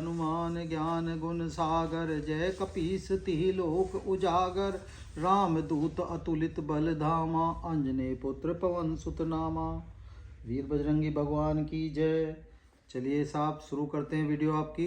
हनुमान ज्ञान गुण सागर, जय कपीस तिहि लोक उजागर। राम दूत अतुलित बल धामा, अंजनी पुत्र पवन सुत नामा। वीर बजरंगी भगवान की जय। चलिए साहब शुरू करते हैं वीडियो आपकी।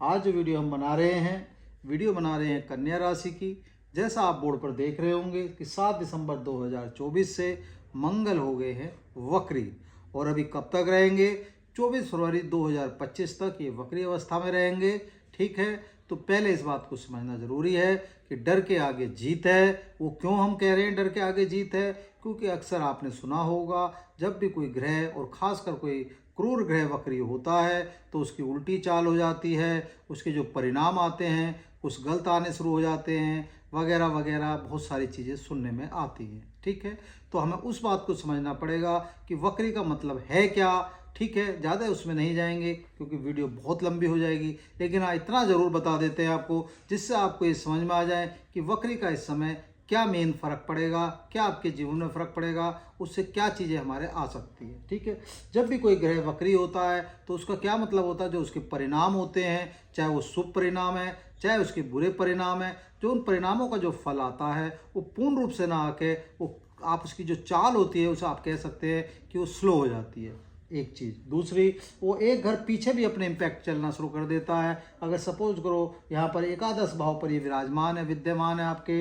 आज जो वीडियो हम बना रहे हैं कन्या राशि की। जैसा आप बोर्ड पर देख रहे होंगे कि 7 दिसंबर 2024 से मंगल हो गए हैं वक्री, और अभी कब तक रहेंगे? 24 फरवरी 2025 तक ये वक्री अवस्था में रहेंगे। ठीक है, तो पहले इस बात को समझना जरूरी है कि डर के आगे जीत है। वो क्यों हम कह रहे हैं डर के आगे जीत है? क्योंकि अक्सर आपने सुना होगा जब भी कोई ग्रह, और खासकर कोई क्रूर ग्रह वक्री होता है तो उसकी उल्टी चाल हो जाती है, उसके जो परिणाम आते हैं कुछ गलत आने शुरू हो जाते हैं, वगैरह वगैरह बहुत सारी चीज़ें सुनने में आती हैं। ठीक है, तो हमें उस बात को समझना पड़ेगा कि वक्री का मतलब है क्या। ठीक है, ज़्यादा उसमें नहीं जाएंगे क्योंकि वीडियो बहुत लंबी हो जाएगी, लेकिन हाँ इतना ज़रूर बता देते हैं आपको जिससे आपको ये समझ में आ जाए कि वक्री का इस समय क्या मेन फ़र्क पड़ेगा, क्या आपके जीवन में फ़र्क पड़ेगा, उससे क्या चीज़ें हमारे आ सकती है। ठीक है, जब भी कोई ग्रह वक्री होता है तो उसका क्या मतलब होता है? जो उसके परिणाम होते हैं, चाहे वो शुभ परिणाम है चाहे उसके बुरे परिणाम है, जो उन परिणामों का जो फल आता है वो पूर्ण रूप से ना आके वो आप उसकी जो चाल होती है उसे आप कह सकते हैं कि वो स्लो हो जाती है। एक चीज़, दूसरी वो एक घर पीछे भी अपने इम्पैक्ट चलना शुरू कर देता है। अगर सपोज करो यहाँ पर एकादश भाव पर ये विराजमान है, विद्यमान है आपके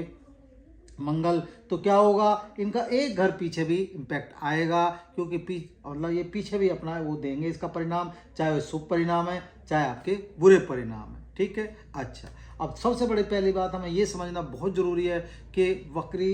मंगल, तो क्या होगा? इनका एक घर पीछे भी इम्पैक्ट आएगा, क्योंकि मतलब ये पीछे भी अपना वो देंगे इसका परिणाम, चाहे वो शुभ परिणाम है चाहे आपके बुरे परिणाम है। ठीक है, अच्छा अब सबसे बड़ी पहली बात हमें ये समझना बहुत ज़रूरी है कि वक्री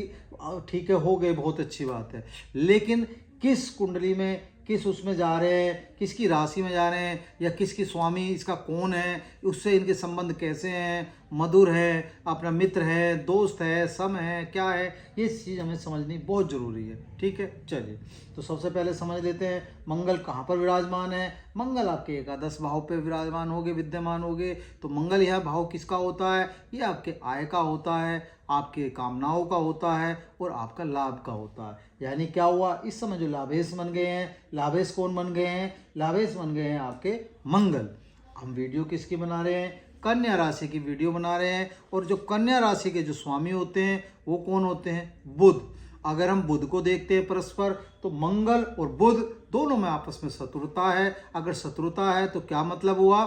ठीक है हो गए, बहुत अच्छी बात है, लेकिन किस कुंडली में, किस उसमें जा रहे हैं, किसकी राशि में जा रहे हैं, या किसकी स्वामी इसका कौन है, उससे इनके संबंध कैसे हैं, मधुर है, अपना मित्र है, दोस्त है, सम है, क्या है, ये चीज़ हमें समझनी बहुत ज़रूरी है। ठीक है, चलिए तो सबसे पहले समझ लेते हैं मंगल कहाँ पर विराजमान है। मंगल आपके एकादश भाव पे विराजमान होगे, विद्यमान होगे। तो मंगल यह भाव किसका होता है? ये आपके आय का होता है, आपके कामनाओं का होता है, और आपका लाभ का होता है। यानी क्या हुआ? इस समय जो लाभेश बन गए हैं, लाभेश कौन बन गए हैं? लाभेश बन गए हैं आपके मंगल। हम वीडियो किसकी बना रहे हैं? कन्या राशि की वीडियो बना रहे हैं, और जो कन्या राशि के जो स्वामी होते हैं वो कौन होते हैं? बुध। अगर हम बुध को देखते हैं परस्पर, तो मंगल और बुध दोनों में आपस में शत्रुता है। अगर शत्रुता है तो क्या मतलब हुआ?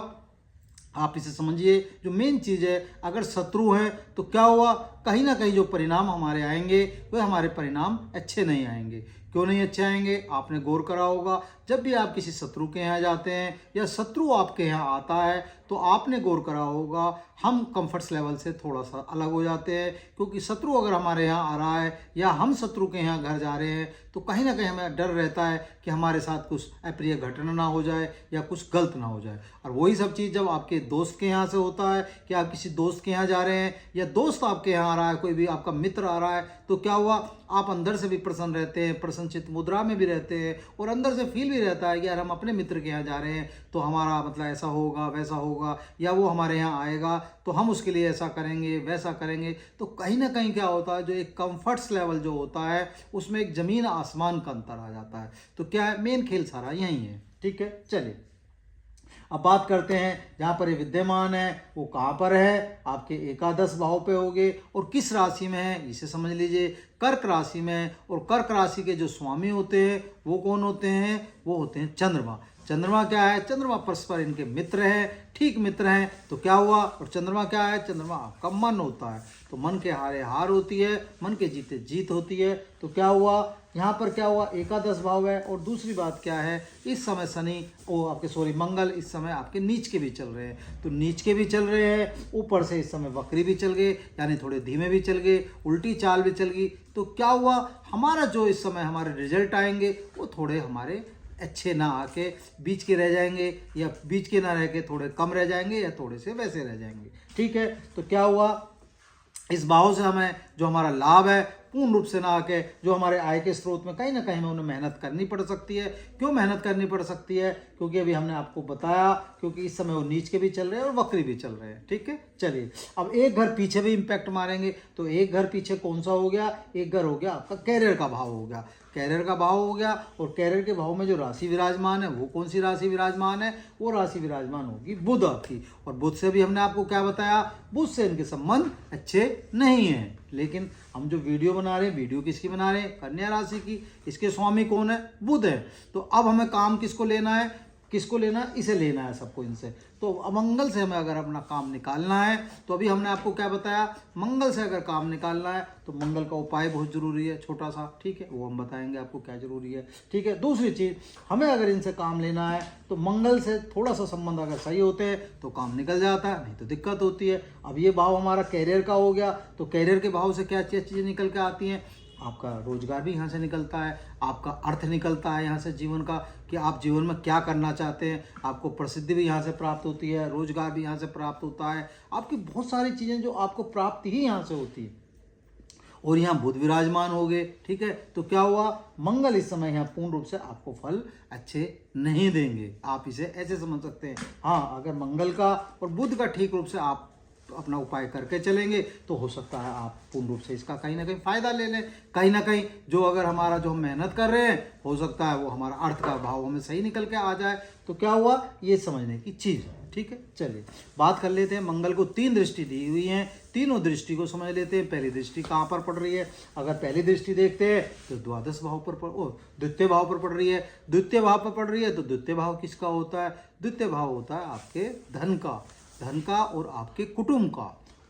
आप इसे समझिए, जो मेन चीज़ है, अगर शत्रु है तो क्या हुआ? कहीं ना कहीं जो परिणाम हमारे आएंगे वह हमारे परिणाम अच्छे नहीं आएंगे। क्यों नहीं अच्छे आएंगे? आपने गौर करा होगा, जब भी आप किसी शत्रु के यहाँ जाते हैं या शत्रु आपके यहाँ आता है तो आपने गौर करा होगा हम कंफर्ट्स लेवल से थोड़ा सा अलग हो जाते हैं, क्योंकि शत्रु अगर हमारे यहाँ आ रहा है या हम शत्रु के यहाँ घर जा रहे हैं तो कहीं ना कहीं हमें डर रहता है कि हमारे साथ कुछ अप्रिय घटना ना हो जाए या कुछ गलत ना हो जाए। और वही सब चीज़ जब आपके दोस्त के यहाँ से होता है कि आप किसी दोस्त के यहाँ जा रहे हैं या दोस्त आपके यहाँ आ रहा है, कोई भी आपका मित्र आ रहा है, तो क्या हुआ? आप अंदर से भी प्रसन्न रहते हैं, प्रसन्नचित्त मुद्रा में भी रहते हैं, और अंदर से फील भी रहता है कि यार हम अपने मित्र के यहाँ जा रहे हैं तो हमारा मतलब ऐसा होगा वैसा होगा, या वो हमारे यहाँ आएगा तो हम उसके लिए ऐसा करेंगे वैसा करेंगे। तो कहीं ना कहीं क्या होता है, जो एक कंफर्ट्स लेवल जो होता है उसमें एक ज़मीन आसमान का अंतर आ जाता है। तो क्या है? मेन खेल सारा यही है। ठीक है, चलिए अब बात करते हैं जहाँ पर ये विद्यमान है वो कहाँ पर है? आपके एकादश भाव पे होगे, और किस राशि में है इसे समझ लीजिए, कर्क राशि में। और कर्क राशि के जो स्वामी होते हैं वो कौन होते हैं? वो होते हैं चंद्रमा। चंद्रमा क्या है? चंद्रमा परस्पर इनके मित्र हैं, ठीक मित्र हैं। तो क्या हुआ? और चंद्रमा क्या है? चंद्रमा आपका मन होता है, तो मन के हारे हार होती है, मन के जीते जीत होती है। तो क्या हुआ यहाँ पर? क्या हुआ? एकादश भाव है। और दूसरी बात क्या है, इस समय शनि मंगल इस समय आपके नीच के भी चल रहे हैं। तो नीच के भी चल रहे हैं, ऊपर से इस समय वक्री भी चल गए, यानी थोड़े धीमे भी चल गए, उल्टी चाल भी चल गई। तो क्या हुआ? हमारा जो इस समय हमारे रिजल्ट आएंगे वो थोड़े हमारे अच्छे ना आके बीच के रह जाएंगे, या बीच के ना रह के थोड़े कम रह जाएंगे, या थोड़े से वैसे रह जाएंगे। ठीक है, तो क्या हुआ? इस भाव से हमें जो हमारा लाभ है पूर्ण रूप से ना आके जो हमारे आय के स्रोत में कहीं ना कहीं हमें उन्हें मेहनत करनी पड़ सकती है। क्यों मेहनत करनी पड़ सकती है? क्योंकि अभी हमने आपको बताया, क्योंकि इस समय वो नीच के भी चल रहे हैं और वक्री भी चल रहे हैं। ठीक है, चलिए अब एक घर पीछे भी इम्पैक्ट मारेंगे। तो एक घर पीछे कौन सा हो गया? एक घर हो गया आपका कैरियर का भाव हो गया, कैरियर का भाव हो गया। और कैरियर के भाव में जो राशि विराजमान है वो कौन सी राशि विराजमान है? वो राशि विराजमान होगी बुध आपकी। और बुध से भी हमने आपको क्या बताया? बुध से इनके संबंध अच्छे नहीं हैं। लेकिन हम जो वीडियो बना रहे हैं, वीडियो किसकी बना रहे हैं? कन्या राशि की। इसके स्वामी कौन है? बुध है। तो अब हमें काम किसको लेना है? किसको लेना है? इसे लेना है सबको इनसे। तो अमंगल से हमें अगर अपना काम निकालना है, तो अभी हमने आपको क्या बताया? मंगल से अगर काम निकालना है तो मंगल का उपाय बहुत जरूरी है, छोटा सा। ठीक है, वो हम बताएंगे आपको क्या जरूरी है। ठीक है, दूसरी चीज, हमें अगर इनसे काम लेना है तो मंगल से थोड़ा सा संबंध अगर सही होते हैं तो काम निकल जाता है, नहीं तो दिक्कत होती है। अब ये भाव हमारा कैरियर का हो गया, तो कैरियर के भाव से क्या क्या चीजें निकल के आती हैं? आपका रोजगार भी यहाँ से निकलता है, आपका अर्थ निकलता है यहाँ से जीवन का, कि आप जीवन में क्या करना चाहते हैं। आपको प्रसिद्धि भी यहाँ से प्राप्त होती है, रोजगार भी यहाँ से प्राप्त होता है, आपकी बहुत सारी चीज़ें जो आपको प्राप्ति ही यहाँ से होती है। और यहाँ बुध विराजमान हो गए। ठीक है, तो क्या हुआ? मंगल इस समय यहाँ पूर्ण रूप से आपको फल अच्छे नहीं देंगे। आप इसे ऐसे समझ सकते हैं। हाँ, अगर मंगल का और बुध का ठीक रूप से आप अपना उपाय करके चलेंगे तो हो सकता है आप पूर्ण रूप से इसका कहीं ना कहीं फायदा ले लें। कहीं ना कहीं जो अगर हमारा जो हम मेहनत कर रहे हैं, हो सकता है वो हमारा अर्थ का भाव हमें सही निकल के आ जाए। तो क्या हुआ? ये समझने की चीज। ठीक है, चलिए बात कर लेते हैं। मंगल को 3 दृष्टि दी हुई है, तीनों दृष्टि को समझ लेते हैं। पहली दृष्टि कहाँ पर पड़ रही है? अगर पहली दृष्टि देखते हैं तो द्वादश भाव पर द्वितीय भाव पर पड़ रही है। द्वितीय भाव पर पड़ रही है तो द्वितीय भाव किसका होता है? द्वितीय भाव होता है आपके धन का और आपके कुटुंब का।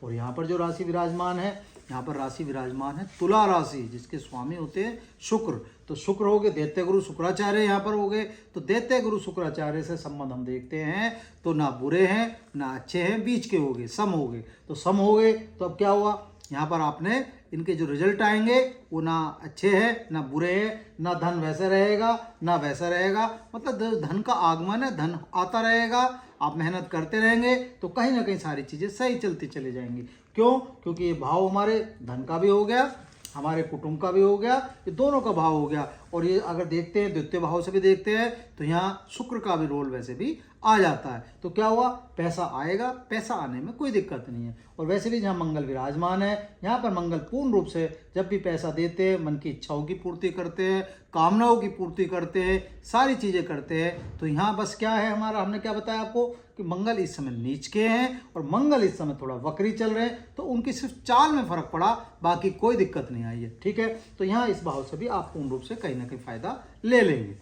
और यहाँ पर जो राशि विराजमान है, यहाँ पर राशि विराजमान है तुला राशि, जिसके स्वामी होते हैं शुक्र। तो शुक्र हो गए दैत्य गुरु शुक्राचार्य, यहाँ पर हो गए। तो दैत्य गुरु शुक्राचार्य से संबंध हम देखते हैं तो ना बुरे हैं ना अच्छे हैं, बीच के हो गए, सम हो गए। तो सम हो गए तो अब क्या हुआ? यहाँ पर आपने इनके जो रिजल्ट आएंगे वो ना अच्छे हैं ना बुरे हैं, ना धन वैसे रहेगा ना वैसा रहेगा। मतलब धन का आगमन है, धन आता रहेगा, आप मेहनत करते रहेंगे तो कहीं ना कहीं सारी चीज़ें सही चलती चली जाएंगी। क्यों? क्योंकि ये भाव हमारे धन का भी हो गया, हमारे कुटुंब का भी हो गया, ये दोनों का भाव हो गया। और ये अगर देखते हैं द्वितीय भाव से भी देखते हैं तो यहाँ शुक्र का भी रोल वैसे भी आ जाता है। तो क्या हुआ? पैसा आएगा, पैसा आने में कोई दिक्कत नहीं है। और वैसे भी जहाँ मंगल विराजमान है, यहाँ पर मंगल पूर्ण रूप से जब भी पैसा देते हैं, मन की इच्छाओं की पूर्ति करते हैं, कामनाओं की पूर्ति करते हैं, सारी चीज़ें करते हैं। तो यहाँ बस क्या है हमारा, हमने क्या बताया आपको कि मंगल इस समय नीच के हैं और मंगल इस समय थोड़ा वक्री चल रहे हैं। तो उनकी सिर्फ चाल में फर्क पड़ा, बाकी कोई दिक्कत नहीं आई है। ठीक है, तो यहाँ इस भाव से भी आप पूर्ण रूप से कहीं ना कहीं फायदा ले लेंगे।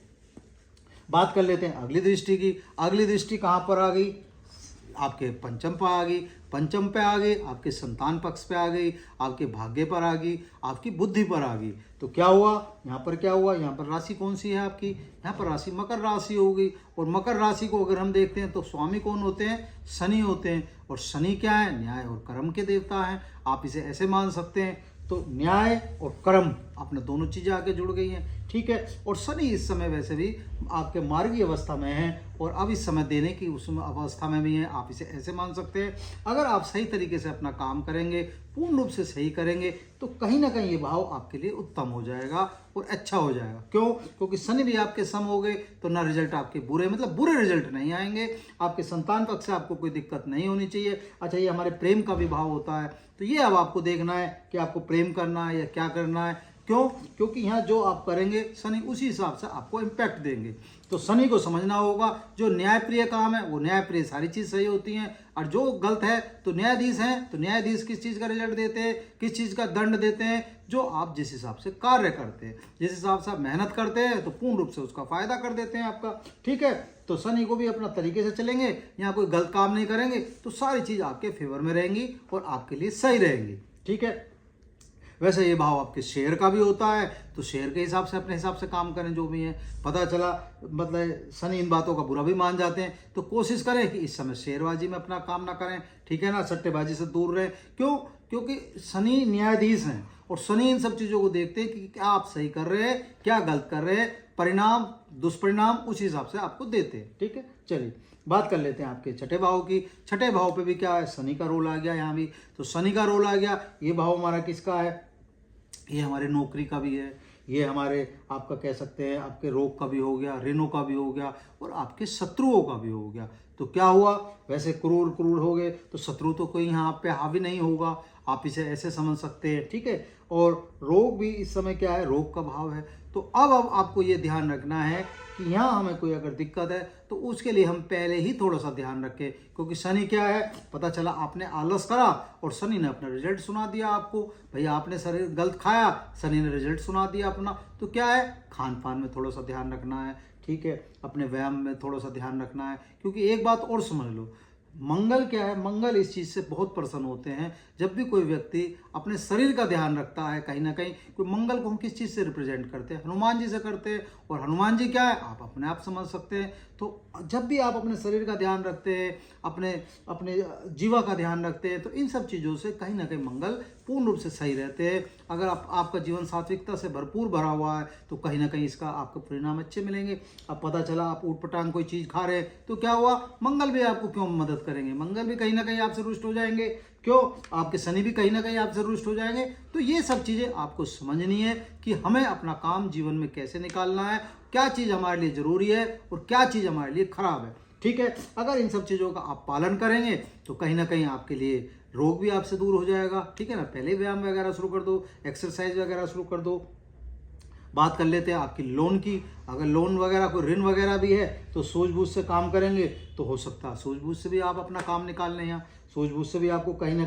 बात कर लेते हैं अगली दृष्टि की। अगली दृष्टि कहाँ पर आ गई? आपके पंचम पर आ गई, पंचम पे आ गई, आपके संतान पक्ष पे आ गई, आपके भाग्य पर आ गई, आपकी बुद्धि पर आ गई। तो क्या हुआ? यहाँ पर क्या हुआ? यहाँ पर राशि कौन सी है आपकी? यहाँ पर राशि मकर राशि हो गई। और मकर राशि को अगर हम देखते हैं तो स्वामी कौन होते हैं? शनि होते हैं। और शनि क्या है? न्याय और कर्म के देवता हैं, आप इसे ऐसे मान सकते हैं। तो न्याय और कर्म अपने दोनों चीज़ें आके जुड़ गई हैं। ठीक है, और शनि इस समय वैसे भी आपके मार्गी अवस्था में है और अब इस समय देने की उस अवस्था में भी है, आप इसे ऐसे मान सकते हैं। अगर आप सही तरीके से अपना काम करेंगे, पूर्ण रूप से सही करेंगे, तो कहीं ना कहीं ये भाव आपके लिए उत्तम हो जाएगा और अच्छा हो जाएगा। क्यों? क्योंकि शनि भी आपके सम हो गए तो ना रिजल्ट आपके बुरे, मतलब बुरे रिजल्ट नहीं आएंगे। आपके संतान पक्ष से आपको कोई दिक्कत नहीं होनी चाहिए। अच्छा, ये हमारे प्रेम का भी भाव होता है, तो ये अब आपको देखना है कि आपको प्रेम करना है या क्या करना है। क्यों? क्योंकि यहाँ जो आप करेंगे शनि उसी हिसाब से आपको इम्पैक्ट देंगे। तो शनि को समझना होगा, जो न्यायप्रिय काम है वो न्यायप्रिय सारी चीज़ सही होती हैं, और जो गलत है तो न्यायाधीश हैं, तो न्यायाधीश किस चीज़ का रिजल्ट देते हैं, किस चीज़ का दंड देते हैं? जो आप जिस हिसाब से कार्य करते हैं, जिस हिसाब से आप मेहनत करते हैं, तो पूर्ण रूप से उसका फायदा कर देते हैं आपका। ठीक है, तो शनि को भी अपना तरीके से चलेंगे, यहाँ कोई गलत काम नहीं करेंगे, तो सारी चीज़ आपके फेवर में रहेंगी और आपके लिए सही रहेंगी। ठीक है, वैसे ये भाव आपके शेयर का भी होता है, तो शेयर के हिसाब से अपने हिसाब से काम करें। जो भी है पता चला, मतलब शनि इन बातों का बुरा भी मान जाते हैं, तो कोशिश करें कि इस समय शेयरबाजी में अपना काम ना करें। ठीक है ना, सट्टेबाजी से दूर रहें। क्यों? क्योंकि शनि न्यायाधीश हैं और शनि इन सब चीज़ों को देखते हैं कि क्या आप सही कर रहे हैं, क्या गलत कर रहे हैं, परिणाम दुष्परिणाम उसी हिसाब से आपको देते हैं। ठीक है, चलिए बात कर लेते हैं आपके छठे भाव की। छठे भाव पे भी क्या है? शनि का रोल आ गया यहाँ भी। तो शनि का रोल आ गया, ये भाव हमारा किसका है? ये हमारे नौकरी का भी है, ये हमारे आपका कह सकते हैं आपके रोग का भी हो गया, ऋणों का भी हो गया और आपके शत्रुओं का भी हो गया। तो क्या हुआ, वैसे क्रूर क्रूर हो गए तो शत्रु तो कोई यहाँ पे हावी नहीं होगा, आप इसे ऐसे समझ सकते हैं, ठीक है। और रोग भी इस समय क्या है, रोग का भाव है। तो अब आपको ये ध्यान रखना है कि यहाँ हमें कोई अगर दिक्कत है तो उसके लिए हम पहले ही थोड़ा सा ध्यान रखें, क्योंकि शनि क्या है, पता चला आपने आलस करा और शनि ने अपना रिजल्ट सुना दिया आपको, भैया आपने शरीर गलत खाया, शनि ने रिजल्ट सुना दिया अपना। तो क्या है, खान पान में थोड़ा सा ध्यान रखना है, ठीक है, अपने व्यायाम में थोड़ा सा ध्यान रखना है। क्योंकि एक बात और समझ लो, मंगल क्या है, मंगल इस चीज़ से बहुत प्रसन्न होते हैं जब भी कोई व्यक्ति अपने शरीर का ध्यान रखता है। कहीं ना कहीं कोई मंगल को हम किस चीज़ से रिप्रेजेंट करते हैं, हनुमान जी से करते हैं। और हनुमान जी क्या है, आप अपने आप समझ सकते हैं। तो जब भी आप अपने शरीर का ध्यान रखते हैं, अपने अपने जीवा का ध्यान रखते हैं, तो इन सब चीज़ों से कहीं ना कहीं मंगल पूर्ण रूप से सही रहते हैं। अगर आपका जीवन सात्विकता से भरपूर भरा हुआ है तो कहीं ना कहीं इसका आपको परिणाम अच्छे मिलेंगे। अब पता चला आप ऊटपटांग कोई चीज़ खा रहे हैं तो क्या हुआ, मंगल भी आपको क्यों मदद करेंगे, मंगल भी कहीं ना कहीं आपसे रुष्ट हो जाएंगे, क्यों, आपके शनि भी कहीं ना कहीं आपसे रुष्ट हो जाएंगे। तो ये सब चीज़ें आपको समझनी है कि हमें अपना काम जीवन में कैसे निकालना है, क्या चीज़ हमारे लिए जरूरी है और क्या चीज़ हमारे लिए खराब है, ठीक है। अगर इन सब चीज़ों का आप पालन करेंगे तो कहीं ना कहीं आपके लिए रोग भी आपसे दूर हो जाएगा, ठीक है ना। पहले व्यायाम वगैरह शुरू कर दो, एक्सरसाइज वगैरह शुरू कर दो। बात कर लेते हैं आपकी लोन की। अगर लोन वगैरह कोई ऋण वगैरह भी है तो सूझबूझ से काम करेंगे तो हो सकता है सूझबूझ से भी आप अपना काम निकाल लें, यहाँ सूझबूझ से भी आपको कहीं ना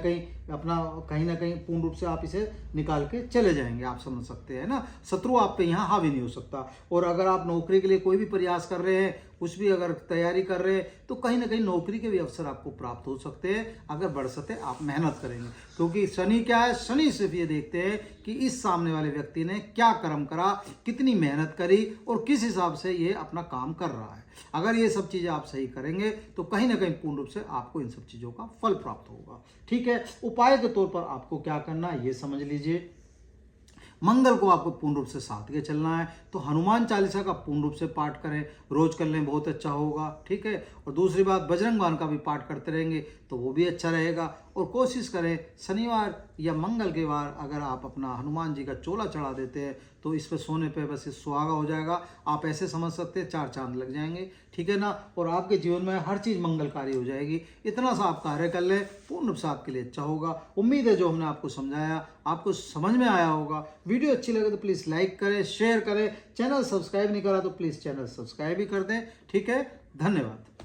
कहीं पूर्ण रूप से आप इसे निकाल के चले जाएंगे, आप समझ सकते हैं ना। शत्रु आप पे यहाँ हावी नहीं हो सकता। और अगर आप नौकरी के लिए कोई भी प्रयास कर रहे हैं, कुछ भी अगर तैयारी कर रहे हैं, तो कहीं ना कहीं नौकरी के भी अवसर आपको प्राप्त हो सकते हैं अगर बरसते आप मेहनत करेंगे। क्योंकि शनि क्या है, शनि सिर्फ ये देखते हैं कि इस सामने वाले व्यक्ति ने क्या कर्म करा, कितनी मेहनत करी और किस हिसाब से ये अपना काम कर रहा है। अगर ये सब चीज़ें आप सही करेंगे तो कहीं ना कहीं पूर्ण रूप से आपको इन सब चीज़ों का फल प्राप्त होगा, ठीक है। उपाय के तौर पर आपको क्या करना है ये समझ लीजिए। मंगल को आपको पूर्ण रूप से साध के चलना है, तो हनुमान चालीसा का पूर्ण रूप से पाठ करें, रोज कर लें, बहुत अच्छा होगा, ठीक है। और दूसरी बात, बजरंग बाण का भी पाठ करते रहेंगे तो वो भी अच्छा रहेगा। और कोशिश करें शनिवार या मंगल के वार अगर आप अपना हनुमान जी का चोला चढ़ा देते हैं तो इस पर सोने पे बस सुहागा हो जाएगा, आप ऐसे समझ सकते हैं 4 चांद लग जाएंगे, ठीक है ना। और आपके जीवन में हर चीज़ मंगलकारी हो जाएगी। इतना सा आप कार्य कर लें, पूर्ण रूप से आपके लिए अच्छा होगा। उम्मीद है जो हमने आपको समझाया आपको समझ में आया होगा। वीडियो अच्छी लगे तो प्लीज़ लाइक करें, शेयर करें, चैनल सब्सक्राइब नहीं करा तो प्लीज़ चैनल सब्सक्राइब भी कर दें, ठीक है। धन्यवाद।